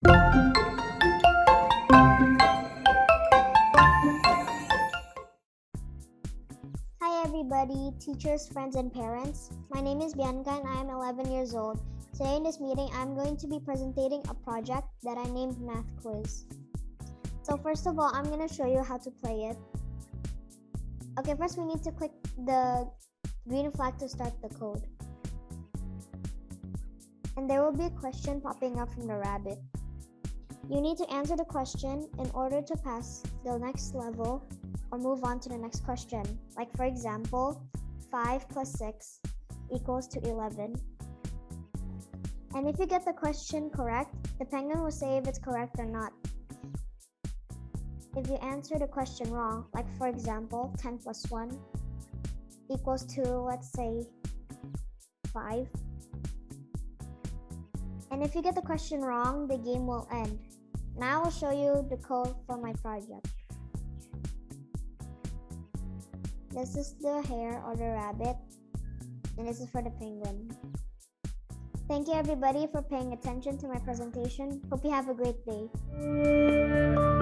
Hi everybody, teachers, friends, and parents. My name is Bianca and I am 11 years old. Today in this meeting, I'm going to be presenting a project that I named Math Quiz. So first of all, I'm going to show you how to play it. Okay, first we need to click the green flag to start the code. And there will be a question popping up from the rabbit. You need to answer the question in order to pass the next level or move on to the next question. Like for example, 5 plus 6 equals to 11. And if you get the question correct, the penguin will say if it's correct or not. If you answer the question wrong, like for example, 10 plus 1 equals to, let's say, 5. And if you get the question wrong, the game will end. Now I will show you the code for my project. This is the hare or the rabbit, and this is for the penguin. Thank you everybody for paying attention to my presentation. Hope you have a great day.